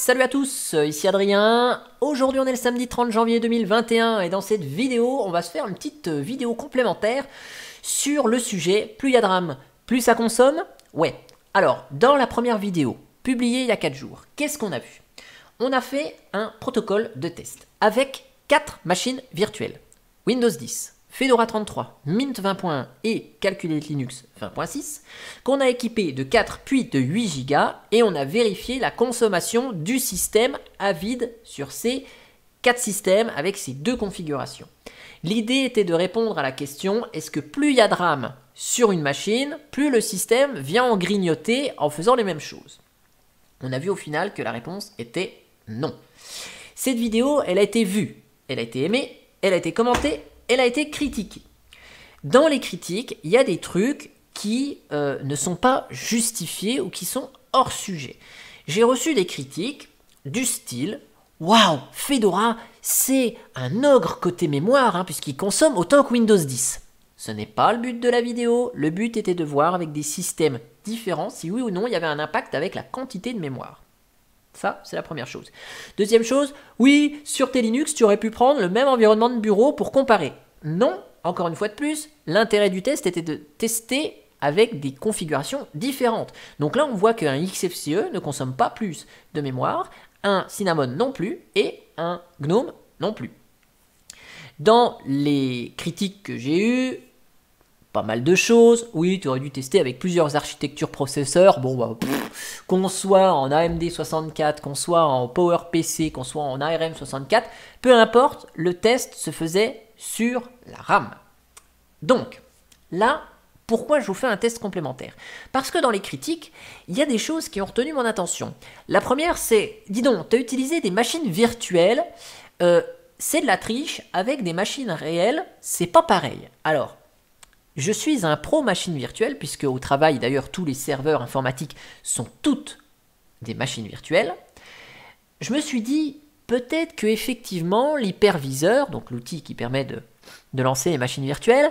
Salut à tous, ici Adrien. Aujourd'hui on est le samedi 30 janvier 2021 et dans cette vidéo on va se faire une petite vidéo complémentaire sur le sujet plus il y a de RAM, plus ça consomme. Ouais, alors dans la première vidéo publiée il y a 4 jours, qu'est-ce qu'on a vu? On a fait un protocole de test avec 4 machines virtuelles. Windows 10, Fedora 33, Mint 20.1 et Calculate Linux 20.6 qu'on a équipé de 4 puis de 8 Go et on a vérifié la consommation du système à vide sur ces 4 systèmes avec ces 2 configurations. L'idée était de répondre à la question est-ce que plus il y a de RAM sur une machine, plus le système vient en grignoter en faisant les mêmes choses? On a vu au final que la réponse était non. Cette vidéo, elle a été vue, elle a été aimée, elle a été commentée, elle a été critiquée. Dans les critiques, il y a des trucs qui ne sont pas justifiés ou qui sont hors sujet. J'ai reçu des critiques du style « Waouh, Fedora, c'est un ogre côté mémoire, puisqu'il consomme autant que Windows 10 ». Ce n'est pas le but de la vidéo, le but était de voir avec des systèmes différents si oui ou non il y avait un impact avec la quantité de mémoire. Ça, c'est la première chose. Deuxième chose, oui, sur tes Linux, tu aurais pu prendre le même environnement de bureau pour comparer. Non, encore une fois de plus, l'intérêt du test était de tester avec des configurations différentes. Donc là, on voit qu'un XFCE ne consomme pas plus de mémoire, un Cinnamon non plus, et un GNOME non plus. Dans les critiques que j'ai eues, pas mal de choses. Oui, tu aurais dû tester avec plusieurs architectures processeurs. Bon, qu'on soit en AMD 64, qu'on soit en PowerPC, qu'on soit en ARM 64, peu importe, le test se faisait sur la RAM. Donc, là, pourquoi je vous fais un test complémentaire? Parce que dans les critiques, il y a des choses qui ont retenu mon attention. La première, c'est, dis donc, tu as utilisé des machines virtuelles, c'est de la triche, avec des machines réelles, c'est pas pareil. Alors, je suis un pro machine virtuelle, puisque au travail, d'ailleurs, tous les serveurs informatiques sont toutes des machines virtuelles. Je me suis dit, peut-être que effectivement l'hyperviseur, donc l'outil qui permet de lancer les machines virtuelles,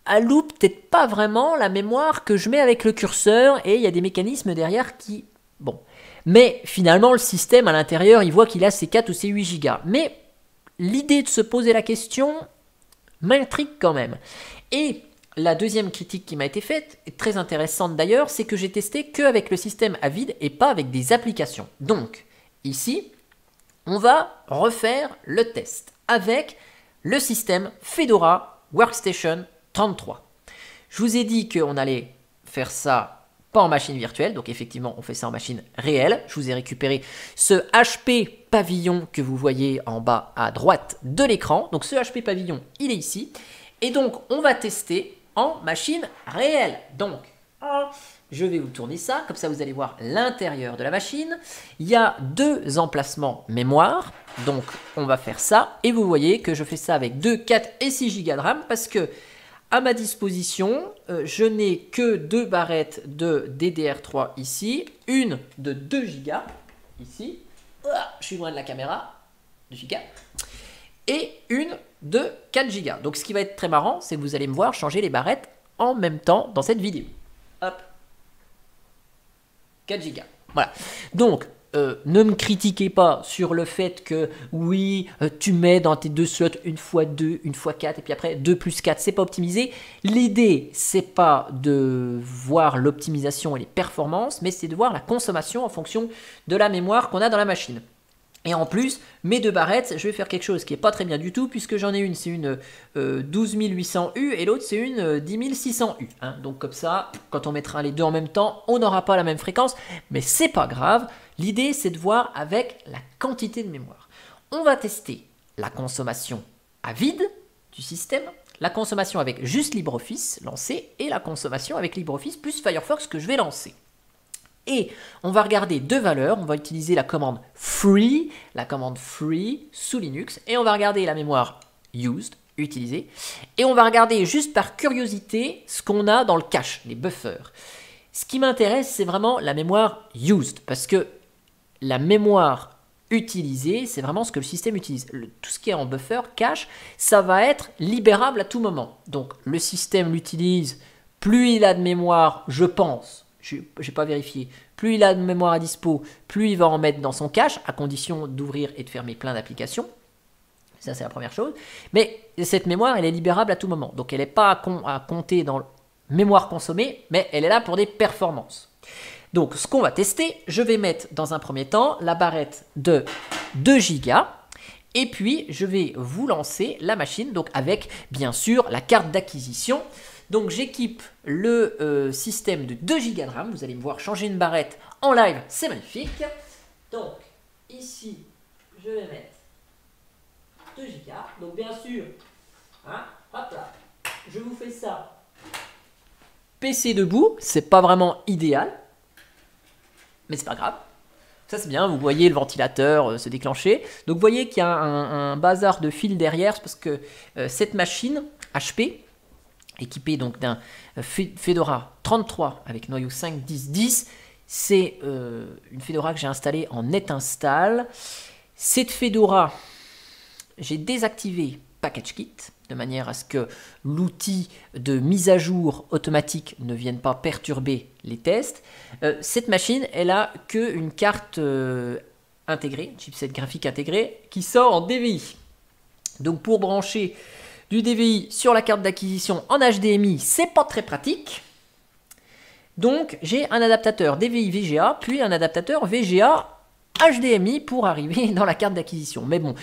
alloue peut-être pas vraiment la mémoire que je mets avec le curseur, et il y a des mécanismes derrière qui... Bon. Mais finalement, le système à l'intérieur, il voit qu'il a ses 4 ou ses 8 Go. Mais l'idée de se poser la question m'intrigue quand même. Et la deuxième critique qui m'a été faite, est très intéressante d'ailleurs, c'est que j'ai testé qu'avec le système à vide et pas avec des applications. Donc, ici, on va refaire le test avec le système Fedora Workstation 33. Je vous ai dit qu'on allait faire ça pas en machine virtuelle, donc effectivement, on fait ça en machine réelle. Je vous ai récupéré ce HP Pavillon que vous voyez en bas à droite de l'écran. Donc, ce HP Pavillon, il est ici. Et donc, on va tester en machine réelle. Donc, je vais vous tourner ça, comme ça vous allez voir l'intérieur de la machine. Il y a 2 emplacements mémoire, donc on va faire ça. Et vous voyez que je fais ça avec 2, 4 et 6 Go de RAM, parce que à ma disposition, je n'ai que 2 barrettes de DDR3 ici, une de 2 Go ici, je suis loin de la caméra, 2 Go, et une de 4 Go. Donc ce qui va être très marrant, c'est que vous allez me voir changer les barrettes en même temps dans cette vidéo. Hop. 4 Go. Voilà. Donc, ne me critiquez pas sur le fait que, oui, tu mets dans tes 2 slots une fois 2, une fois 4, et puis après 2 plus 4, c'est pas optimisé. L'idée, c'est pas de voir l'optimisation et les performances, mais c'est de voir la consommation en fonction de la mémoire qu'on a dans la machine. Et en plus, mes 2 barrettes, je vais faire quelque chose qui n'est pas très bien du tout, puisque j'en ai une, c'est une 12800U et l'autre, c'est une 10600U. Donc comme ça, quand on mettra les 2 en même temps, on n'aura pas la même fréquence, mais c'est pas grave. L'idée, c'est de voir avec la quantité de mémoire. On va tester la consommation à vide du système, la consommation avec juste LibreOffice lancé, et la consommation avec LibreOffice plus Firefox que je vais lancer. Et on va regarder 2 valeurs, on va utiliser la commande free sous Linux, et on va regarder la mémoire used, utilisée, et on va regarder juste par curiosité ce qu'on a dans le cache, les buffers. Ce qui m'intéresse, c'est vraiment la mémoire used, parce que la mémoire utilisée, c'est vraiment ce que le système utilise. Tout ce qui est en buffer, cache, ça va être libérable à tout moment. Donc le système l'utilise, plus il a de mémoire, je pense, je n'ai pas vérifié, plus il a de mémoire à dispo, plus il va en mettre dans son cache, à condition d'ouvrir et de fermer plein d'applications. Ça, c'est la première chose. Mais cette mémoire, elle est libérable à tout moment. Donc, elle n'est pas à compter dans mémoire consommée, mais elle est là pour des performances. Donc, ce qu'on va tester, je vais mettre dans un premier temps la barrette de 2 Go. Et puis, je vais vous lancer la machine, donc avec, bien sûr, la carte d'acquisition. Donc, j'équipe le système de 2 Go de RAM. Vous allez me voir changer une barrette en live, c'est magnifique. Donc, ici, je vais mettre 2 Go. Donc, bien sûr, hein, hop là, je vous fais ça. PC debout, c'est pas vraiment idéal, mais c'est pas grave. Ça c'est bien, vous voyez le ventilateur se déclencher. Donc vous voyez qu'il y a un bazar de fil derrière, parce que cette machine HP, équipée donc d'un Fedora 33 avec noyau 5.10.10, c'est une Fedora que j'ai installée en net install. Cette Fedora, j'ai désactivé PackageKit, de manière à ce que l'outil de mise à jour automatique ne vienne pas perturber les tests. Cette machine, elle a qu'une carte intégrée, chipset graphique intégré, qui sort en DVI. Donc pour brancher du DVI sur la carte d'acquisition en HDMI, c'est pas très pratique. Donc j'ai un adaptateur DVI VGA, puis un adaptateur VGA HDMI pour arriver dans la carte d'acquisition. Mais bon,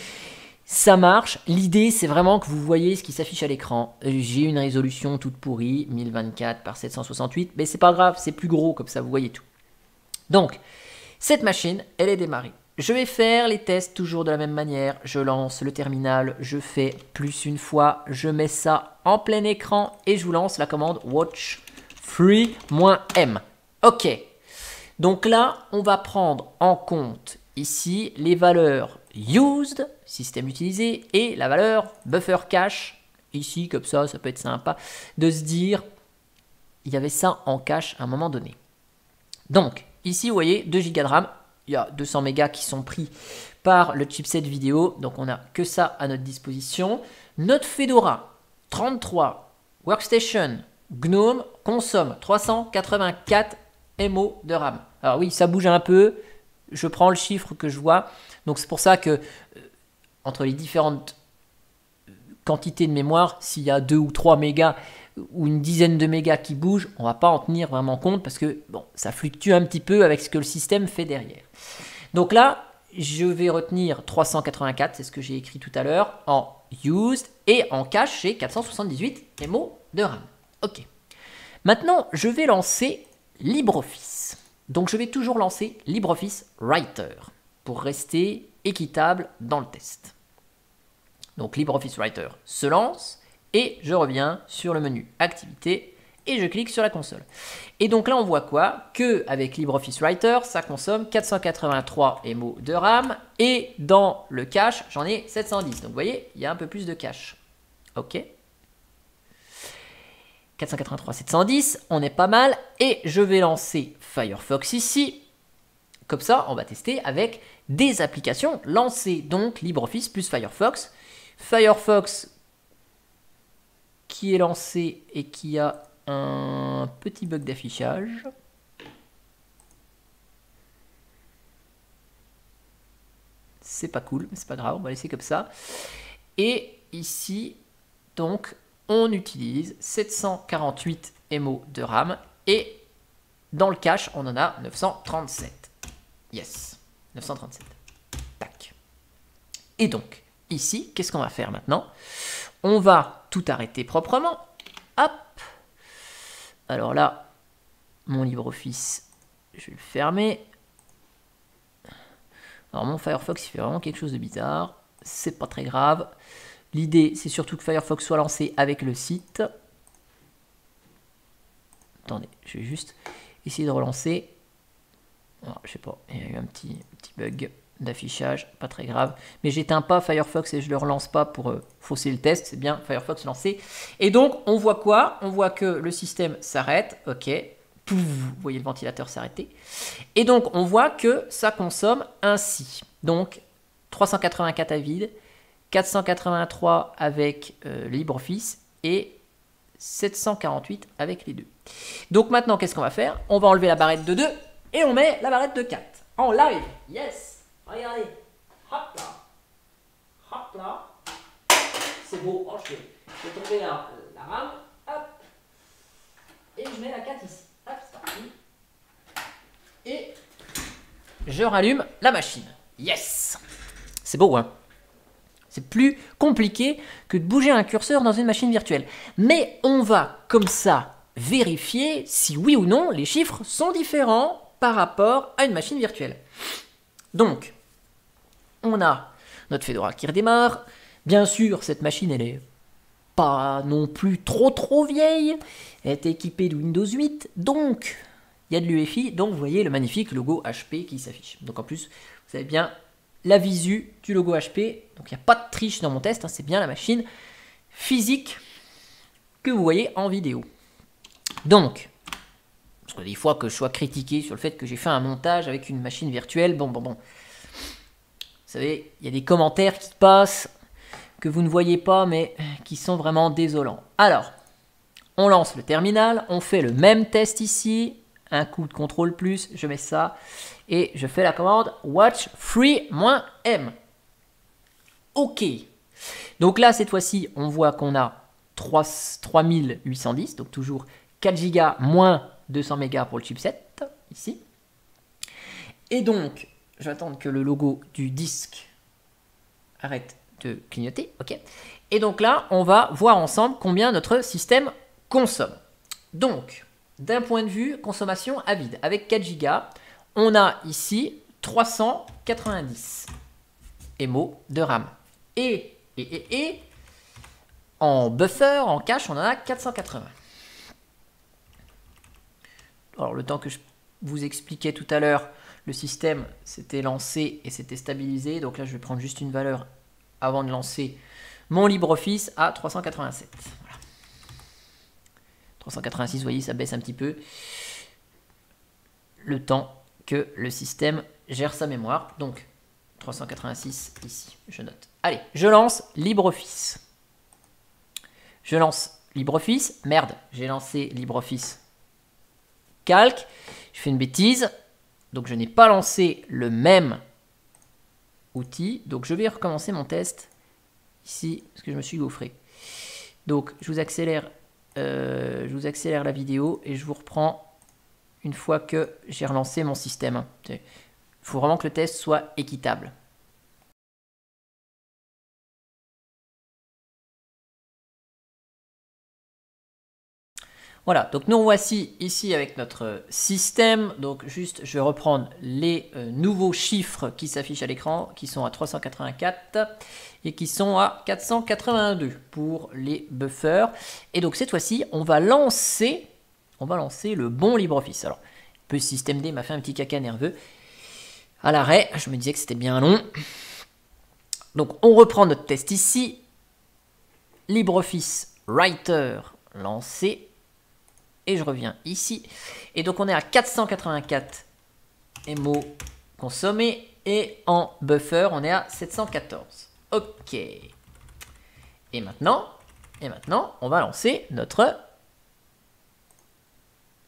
ça marche. L'idée, c'est vraiment que vous voyez ce qui s'affiche à l'écran. J'ai une résolution toute pourrie, 1024 par 768, mais c'est pas grave, c'est plus gros, comme ça vous voyez tout. Donc, cette machine, elle est démarrée. Je vais faire les tests toujours de la même manière. Je lance le terminal, je fais plus une fois, je mets ça en plein écran et je vous lance la commande watch free-m. Ok. Donc là, on va prendre en compte ici les valeurs used, système utilisé, et la valeur buffer cache. Ici, comme ça peut être sympa de se dire, il y avait ça en cache à un moment donné. Donc, ici, vous voyez, 2 Go de RAM, il y a 200 mégas qui sont pris par le chipset vidéo, donc on n'a que ça à notre disposition. Notre Fedora 33 Workstation GNOME consomme 384 MO de RAM. Alors oui, ça bouge un peu, je prends le chiffre que je vois, donc c'est pour ça que entre les différentes quantités de mémoire, s'il y a 2 ou 3 mégas ou une dizaine de mégas qui bougent, on ne va pas en tenir vraiment compte parce que bon, ça fluctue un petit peu avec ce que le système fait derrière. Donc là, je vais retenir 384, c'est ce que j'ai écrit tout à l'heure, en used, et en cache, j'ai 478 MO de RAM. Ok. Maintenant, je vais lancer LibreOffice. Donc je vais toujours lancer LibreOffice Writer pour rester équitable dans le test. Donc LibreOffice Writer se lance et je reviens sur le menu Activité et je clique sur la console. Et donc là on voit quoi? Que avec LibreOffice Writer ça consomme 483 MO de RAM et dans le cache j'en ai 710. Donc vous voyez, il y a un peu plus de cache. Ok. 483, 710, on est pas mal. Et je vais lancer Firefox ici. Comme ça, on va tester avec des applications lancées. Donc LibreOffice plus Firefox. Firefox qui est lancé et qui a un petit bug d'affichage. C'est pas cool, mais c'est pas grave, on va laisser comme ça. Et ici, donc, on utilise 748 MO de RAM et dans le cache, on en a 937. Yes, 937. Tac. Et donc, ici, qu'est-ce qu'on va faire maintenant? On va tout arrêter proprement. Hop. Alors là, mon LibreOffice, je vais le fermer. Alors mon Firefox, il fait vraiment quelque chose de bizarre. C'est pas très grave. L'idée, c'est surtout que Firefox soit lancé avec le site. Attendez, je vais juste essayer de relancer. Alors, je sais pas, il y a eu un petit bug d'affichage, pas très grave. Mais j'éteins pas Firefox et je le relance pas pour fausser le test. C'est bien Firefox lancé. Et donc, on voit quoi? On voit que le système s'arrête. Ok. Pouf, vous voyez le ventilateur s'arrêter. Et donc, on voit que ça consomme ainsi. Donc, 384 à vide. 483 avec LibreOffice et 748 avec les deux. Donc maintenant, qu'est-ce qu'on va faire? On va enlever la barrette de 2 et on met la barrette de 4. En live. Yes. Regardez. Hop là. Hop là. C'est beau. Oh, je vais tomber la rame. Hop. Et je mets la 4 ici. Hop, c'est parti. Et je rallume la machine. Yes. C'est beau, hein? C'est plus compliqué que de bouger un curseur dans une machine virtuelle. Mais on va, comme ça, vérifier si oui ou non les chiffres sont différents par rapport à une machine virtuelle. Donc, on a notre Fedora qui redémarre. Bien sûr, cette machine, elle est pas non plus trop vieille. Elle est équipée de Windows 8, donc il y a de l'UEFI. Donc, vous voyez le magnifique logo HP qui s'affiche. Donc, en plus, vous avez bien la visu du logo HP. Donc, il n'y a pas de triche dans mon test. Hein, c'est bien la machine physique que vous voyez en vidéo. Donc, parce que des fois que je sois critiqué sur le fait que j'ai fait un montage avec une machine virtuelle, bon. Vous savez, il y a des commentaires qui passent que vous ne voyez pas, mais qui sont vraiment désolants. Alors, on lance le terminal, on fait le même test ici, un coup de CTRL+, je mets ça, et je fais la commande watch free-m. OK. Donc là, cette fois-ci, on voit qu'on a 3810, donc toujours 4 Go moins 200 mégas pour le chipset, ici. Et donc, je vais attendre que le logo du disque arrête de clignoter, ok. Et donc là, on va voir ensemble combien notre système consomme. Donc, d'un point de vue consommation à vide, avec 4 Go, on a ici 390 MO de RAM. Et en buffer, en cache, on en a 480. Alors, le temps que je vous expliquais tout à l'heure, le système s'était lancé et s'était stabilisé. Donc là, je vais prendre juste une valeur avant de lancer mon LibreOffice à 387. Voilà. 386, vous voyez, ça baisse un petit peu. Le temps que le système gère sa mémoire. Donc, 386 ici, je note. Allez, je lance LibreOffice. Je lance LibreOffice. Merde, j'ai lancé LibreOffice Calc. Je fais une bêtise. Donc, je n'ai pas lancé le même outil. Donc, je vais recommencer mon test ici parce que je me suis gaufré. Donc, je vous accélère la vidéo et je vous reprends une fois que j'ai relancé mon système. Il faut vraiment que le test soit équitable. Voilà, donc nous voici ici avec notre système. Donc juste, je vais reprendre les nouveaux chiffres qui s'affichent à l'écran, qui sont à 384 et qui sont à 482 pour les buffers. Et donc cette fois-ci, on va lancer le bon LibreOffice. Alors, le systemd m'a fait un petit caca nerveux. À l'arrêt, je me disais que c'était bien long. Donc on reprend notre test ici. LibreOffice Writer lancé. Et je reviens ici. Et donc, on est à 484 MO consommés. Et en buffer, on est à 714. OK. Et maintenant, on va lancer notre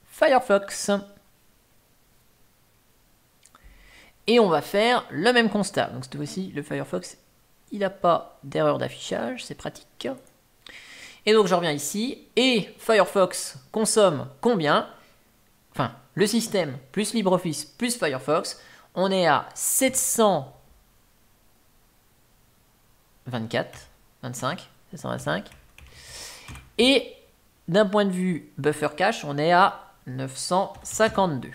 Firefox. Et on va faire le même constat. Donc, cette fois-ci, le Firefox, il n'a pas d'erreur d'affichage. C'est pratique. Et donc, je reviens ici, et Firefox consomme combien? Enfin, le système plus LibreOffice plus Firefox, on est à 725. Et d'un point de vue buffer cache, on est à 952.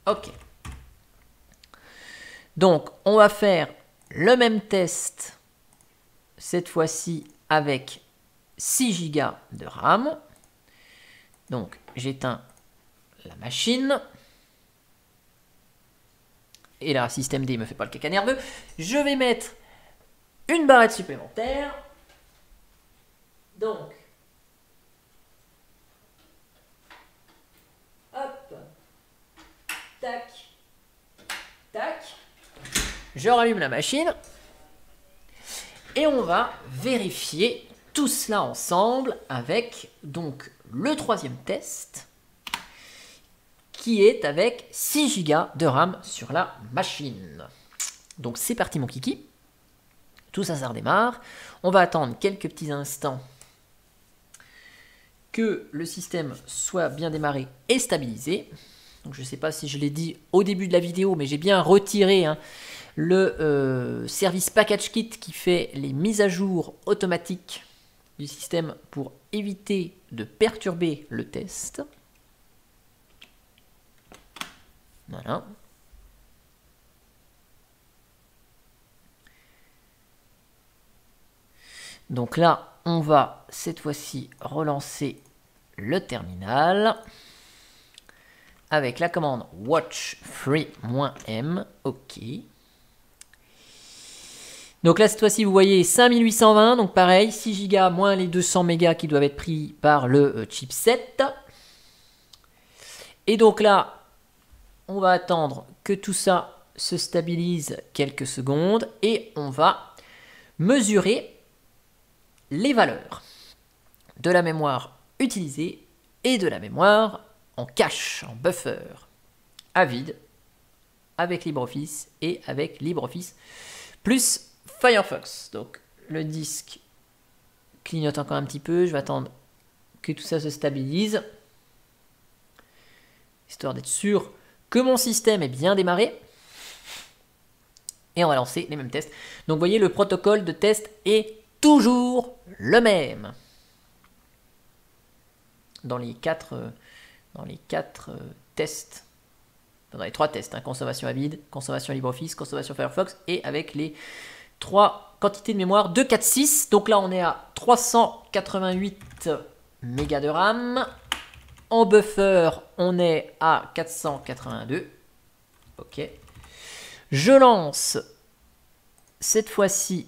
OK. Donc, on va faire le même test, cette fois-ci avec 6 Go de RAM. Donc, j'éteins la machine. Et là, systemd me fait pas le caca nerveux. Je vais mettre une barrette supplémentaire. Donc, hop, tac, tac. Je rallume la machine. Et on va vérifier tout cela ensemble avec donc le troisième test qui est avec 6 Go de RAM sur la machine. Donc c'est parti mon kiki. Tout ça, ça redémarre. On va attendre quelques petits instants que le système soit bien démarré et stabilisé. Donc je ne sais pas si je l'ai dit au début de la vidéo, mais j'ai bien retiré le service Package Kit qui fait les mises à jour automatiques du système pour éviter de perturber le test. Voilà. Donc là, on va cette fois-ci relancer le terminal avec la commande watch free-m. OK. Donc là, cette fois-ci, vous voyez 5820. Donc pareil, 6 Go moins les 200 mégas qui doivent être pris par le chipset. Et donc là, on va attendre que tout ça se stabilise quelques secondes et on va mesurer les valeurs de la mémoire utilisée et de la mémoire en cache, en buffer, à vide, avec LibreOffice et avec LibreOffice plus Firefox. Donc le disque clignote encore un petit peu, je vais attendre que tout ça se stabilise, histoire d'être sûr que mon système est bien démarré. Et on va lancer les mêmes tests. Donc vous voyez, le protocole de test est toujours le même. Dans les quatre tests, dans les 3 tests, consommation à vide, consommation LibreOffice, consommation Firefox, et avec les 3 quantités de mémoire, 2, 4, 6. Donc là, on est à 388 mégas de RAM. En buffer, on est à 482. OK. Je lance cette fois-ci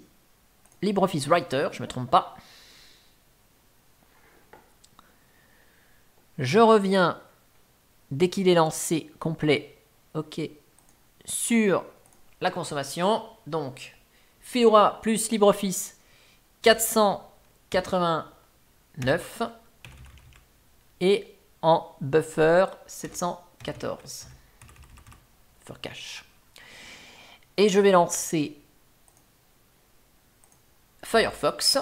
LibreOffice Writer, je ne me trompe pas. Je reviens dès qu'il est lancé complet. OK. Sur la consommation. Donc, Fedora plus LibreOffice 489 et en buffer 714 for cache. Et je vais lancer Firefox.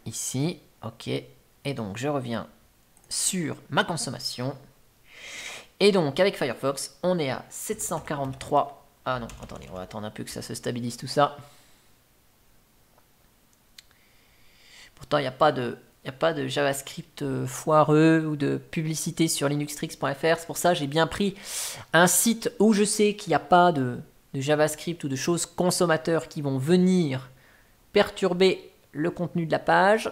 Ici, OK. Et donc je reviens sur ma consommation. Et donc avec Firefox, on est à 743. Ah non, attendez, on va attendre un peu que ça se stabilise tout ça. Pourtant, il n'y a pas de JavaScript foireux ou de publicité sur linuxtricks.fr. C'est pour ça que j'ai bien pris un site où je sais qu'il n'y a pas de JavaScript ou de choses consommateurs qui vont venir perturber le contenu de la page.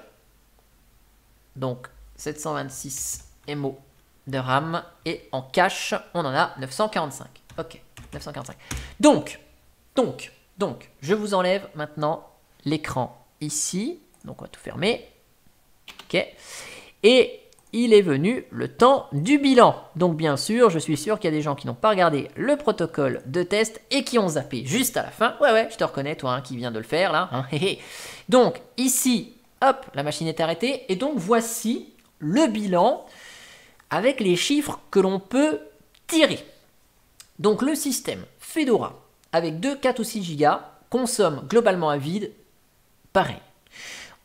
Donc 726 MO de RAM et en cache, on en a 945. OK, 945. Donc, je vous enlève maintenant l'écran ici. Donc on va tout fermer. OK. Et il est venu le temps du bilan. Donc bien sûr, je suis sûr qu'il y a des gens qui n'ont pas regardé le protocole de test et qui ont zappé juste à la fin. Ouais, je te reconnais, toi, qui viens de le faire, là. Donc ici, hop, la machine est arrêtée. Et donc voici le bilan avec les chiffres que l'on peut tirer. Donc le système Fedora, avec 2, 4 ou 6 Go, consomme globalement à vide, pareil.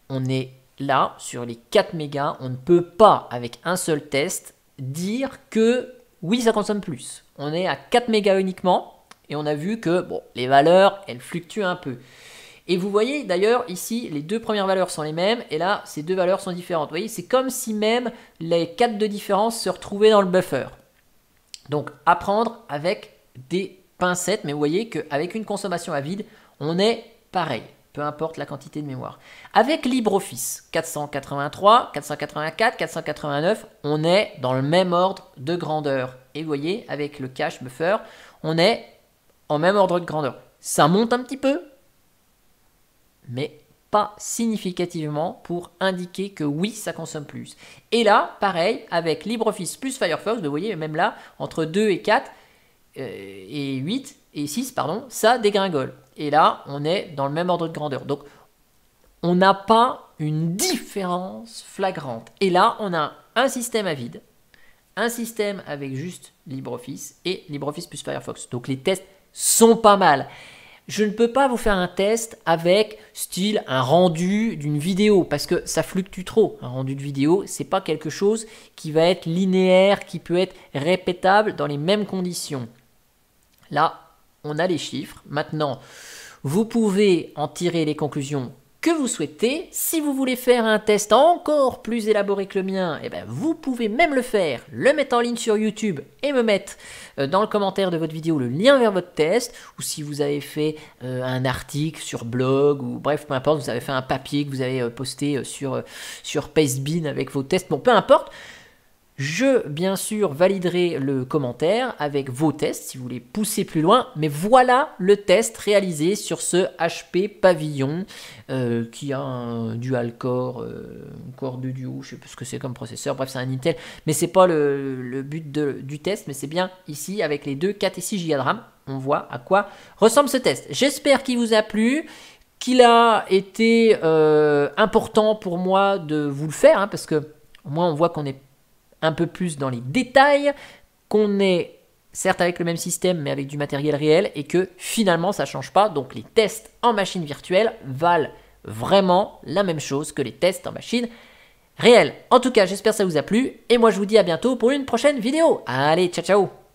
On est là, sur les 4 mégas, on ne peut pas, avec un seul test, dire que oui, ça consomme plus. On est à 4 mégas uniquement, et on a vu que bon, les valeurs, elles fluctuent un peu. Et vous voyez d'ailleurs ici, les 2 premières valeurs sont les mêmes, et là, ces 2 valeurs sont différentes. Vous voyez, c'est comme si même les 4 de différence se retrouvaient dans le buffer. Donc, à prendre avec des pincettes, mais vous voyez qu'avec une consommation à vide, on est pareil. Peu importe la quantité de mémoire. Avec LibreOffice 483, 484, 489, on est dans le même ordre de grandeur. Et vous voyez, avec le cache buffer, on est en même ordre de grandeur. Ça monte un petit peu, mais pas significativement pour indiquer que oui, ça consomme plus. Et là, pareil, avec LibreOffice plus Firefox, vous voyez, même là, entre 2 et 4 et 8, et 6, pardon, ça dégringole. Et là, on est dans le même ordre de grandeur. Donc, on n'a pas une différence flagrante. Et là, on a un système à vide, un système avec juste LibreOffice et LibreOffice plus Firefox. Donc, les tests sont pas mal. Je ne peux pas vous faire un test avec style un rendu d'une vidéo parce que ça fluctue trop. Un rendu de vidéo, c'est pas quelque chose qui va être linéaire, qui peut être répétable dans les mêmes conditions. Là, on a les chiffres. Maintenant, vous pouvez en tirer les conclusions que vous souhaitez. Si vous voulez faire un test encore plus élaboré que le mien, eh ben vous pouvez même le faire, le mettre en ligne sur YouTube et me mettre dans le commentaire de votre vidéo le lien vers votre test, ou si vous avez fait un article sur blog, ou bref, peu importe, vous avez fait un papier que vous avez posté sur Pastebin avec vos tests, bon, peu importe. Je, bien sûr, validerai le commentaire avec vos tests si vous voulez pousser plus loin. Mais voilà le test réalisé sur ce HP Pavillon qui a un dual-core, core de duo, je ne sais pas ce que c'est comme processeur. Bref, c'est un Intel. Mais ce n'est pas le but du test, mais c'est bien ici avec les deux 4 et 6 Go de RAM. On voit à quoi ressemble ce test. J'espère qu'il vous a plu, qu'il a été important pour moi de vous le faire, hein, parce que au moins on voit qu'on est un peu plus dans les détails, qu'on est certes avec le même système mais avec du matériel réel et que finalement ça ne change pas. Donc les tests en machine virtuelle valent vraiment la même chose que les tests en machine réelle. En tout cas, j'espère que ça vous a plu et moi je vous dis à bientôt pour une prochaine vidéo. Allez, ciao ciao.